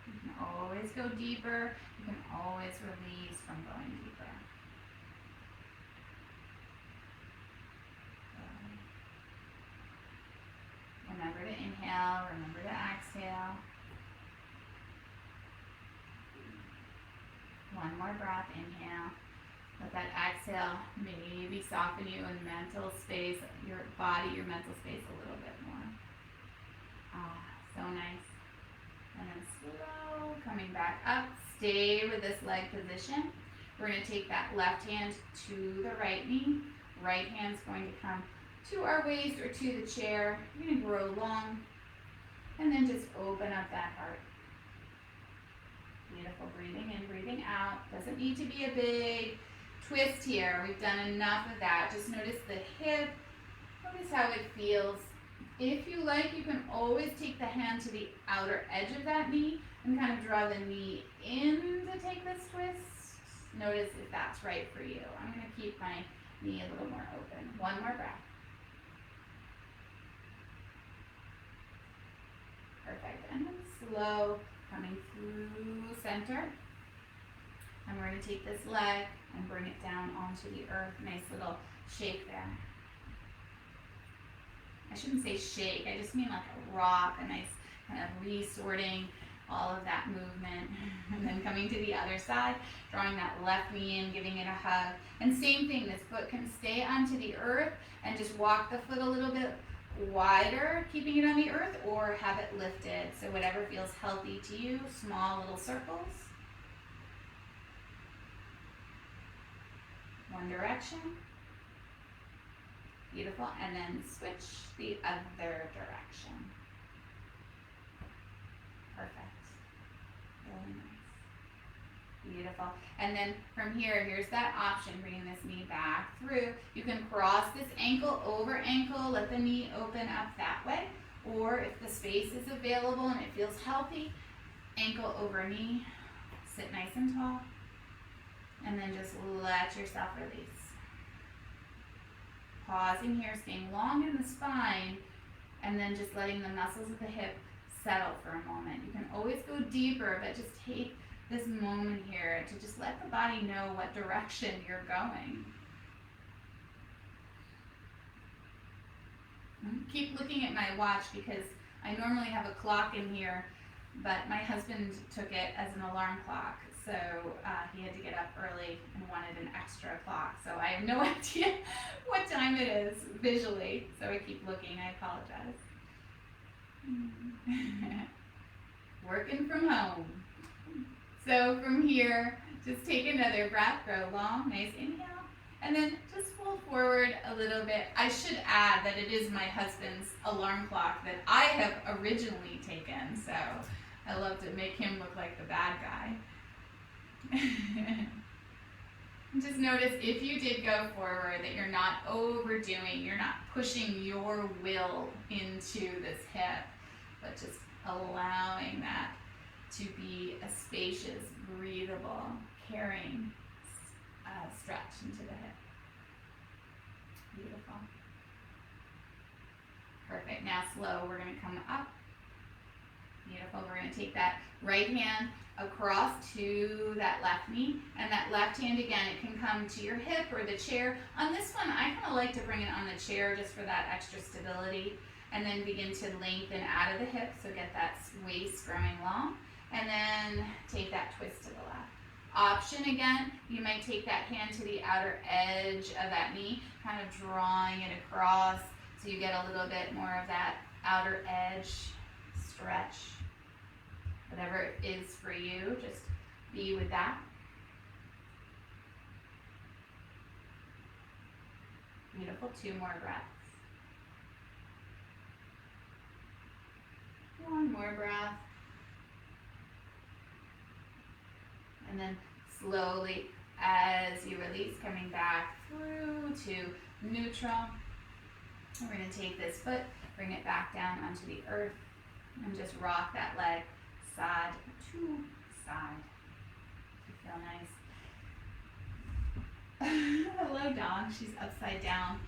You can always go deeper. You can always release from going deeper. Remember to inhale, remember to exhale. One more breath, inhale. Let that exhale maybe soften you in mental space, your body, your mental space a little bit more. Ah, so nice. And then slow, coming back up. Stay with this leg position. We're going to take that left hand to the right knee. Right hand's going to come to our waist or to the chair. You're going to grow long. And then just open up that heart. Beautiful. Breathing in, breathing out. Doesn't need to be a big twist here. We've done enough of that. Just notice the hip. Notice how it feels. If you like, you can always take the hand to the outer edge of that knee and kind of draw the knee in to take this twist. Notice if that's right for you. I'm going to keep my knee a little more open. One more breath. Perfect. And then slow, coming through center. And we're going to take this leg and bring it down onto the earth. Nice little shake there. I shouldn't say shake, I just mean like a rock, a nice kind of resorting all of that movement. And then coming to the other side, drawing that left knee in, giving it a hug. And same thing, this foot can stay onto the earth and just walk the foot a little bit wider, keeping it on the earth, or have it lifted. So whatever feels healthy to you, small little circles. One direction. Beautiful. And then switch the other direction. Perfect. Really nice. Beautiful. And then from here, here's that option, bringing this knee back through. You can cross this ankle over ankle, let the knee open up that way. Or if the space is available and it feels healthy, ankle over knee, sit nice and tall. And then just let yourself release. Pausing here, staying long in the spine, and then just letting the muscles of the hip settle for a moment. You can always go deeper, but just take this moment here to just let the body know what direction you're going. Keep looking at my watch because I normally have a clock in here, but my husband took it as an alarm clock. So he had to get up early and wanted an extra clock. So I have no idea what time it is visually. So I keep looking. I apologize. Working from home. So from here, just take another breath. Grow long. Nice inhale. And then just pull forward a little bit. I should add that it is my husband's alarm clock that I have originally taken. So I love to make him look like the bad guy. Just notice if you did go forward that you're not overdoing, you're not pushing your will into this hip, but just allowing that to be a spacious, breathable, caring stretch into the hip. Beautiful. Perfect. Now slow, we're going to come up. Beautiful. We're going to take that right hand across to that left knee, and that left hand again, it can come to your hip or the chair. On this one, I kind of like to bring it on the chair just for that extra stability, and then begin to lengthen out of the hip, so get that waist growing long, and then take that twist to the left. Option again, you might take that hand to the outer edge of that knee, kind of drawing it across so you get a little bit more of that outer edge stretch. Whatever it is for you, just be with that. Beautiful. 2 more breaths. One more breath. And then slowly, as you release, coming back through to neutral. We're going to take this foot, bring it back down onto the earth, and just rock that leg side to side. Feel nice. Hello, dog. She's upside down.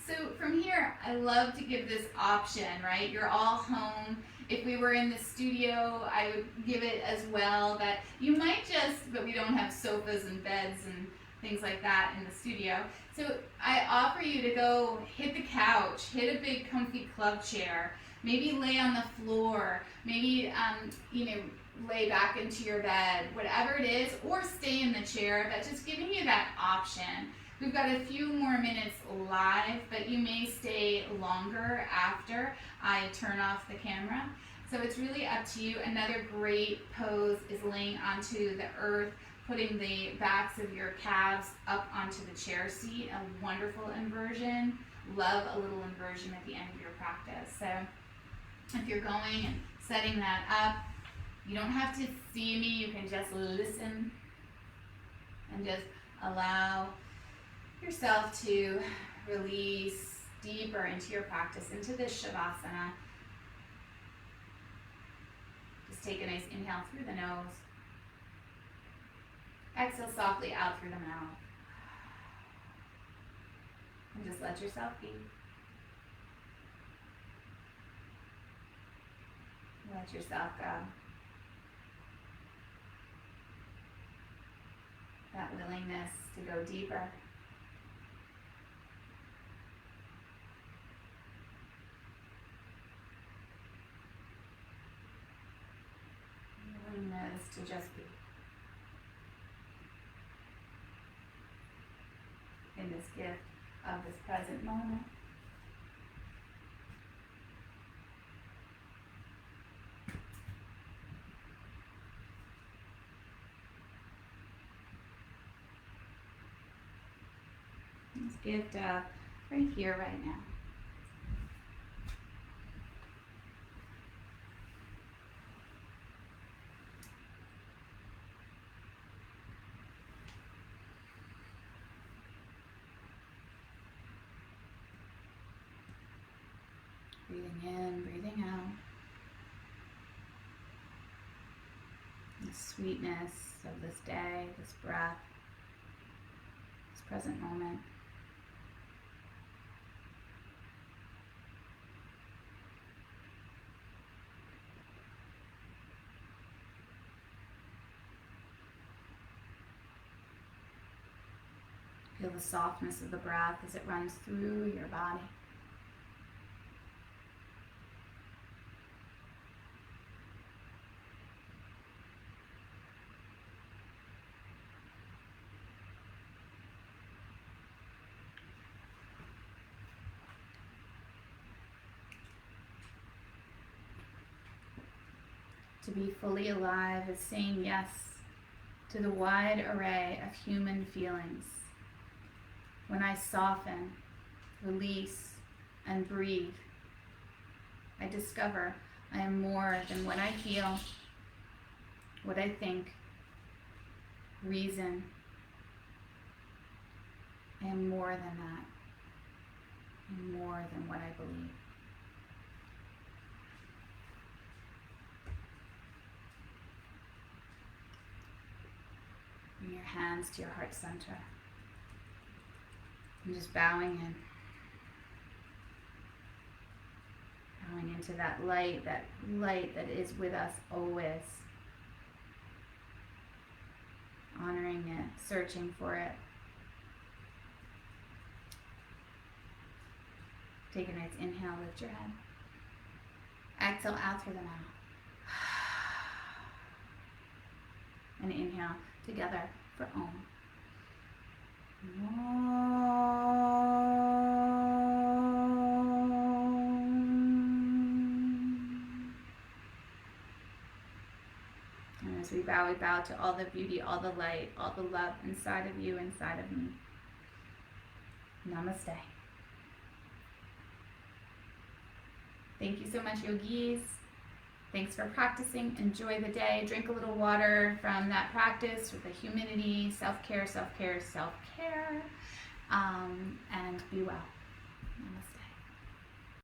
So from here, I love to give this option, right? You're all home. If we were in the studio, I would give it as well that you might just, but we don't have sofas and beds and things like that in the studio. So I offer you to go hit the couch, hit a big comfy club chair, maybe lay on the floor, maybe, lay back into your bed, whatever it is, or stay in the chair, but just giving you that option. We've got a few more minutes live, but you may stay longer after I turn off the camera. So it's really up to you. Another great pose is laying onto the earth, putting the backs of your calves up onto the chair seat. A wonderful inversion. Love a little inversion at the end of your practice. So if you're going and setting that up, you don't have to see me. You can just listen and just allow yourself to release deeper into your practice, into this Shavasana. Just take a nice inhale through the nose. Exhale softly out through the mouth. And just let yourself be. Let yourself go. That willingness to go deeper. Willingness to just be. In this gift of this present moment. This gift of right here, right now. Breathing in, breathing out. The sweetness of this day, this breath, this present moment. Feel the softness of the breath as it runs through your body. To be fully alive is saying yes to the wide array of human feelings. When I soften, release, and breathe, I discover I am more than what I feel, what I think, reason. I am more than that. I am more than what I believe. Bring your hands to your heart center. And just bowing in. Bowing into that light that is with us always. Honoring it, searching for it. Take a nice inhale, lift your head. Exhale out through the mouth. And inhale together for Om. And as we bow to all the beauty, all the light, all the love inside of you, inside of me. Namaste. Thank you so much, yogis. Thanks for practicing. Enjoy the day. Drink a little water from that practice with the humidity. Self-care, self-care, self-care. And be well. Namaste.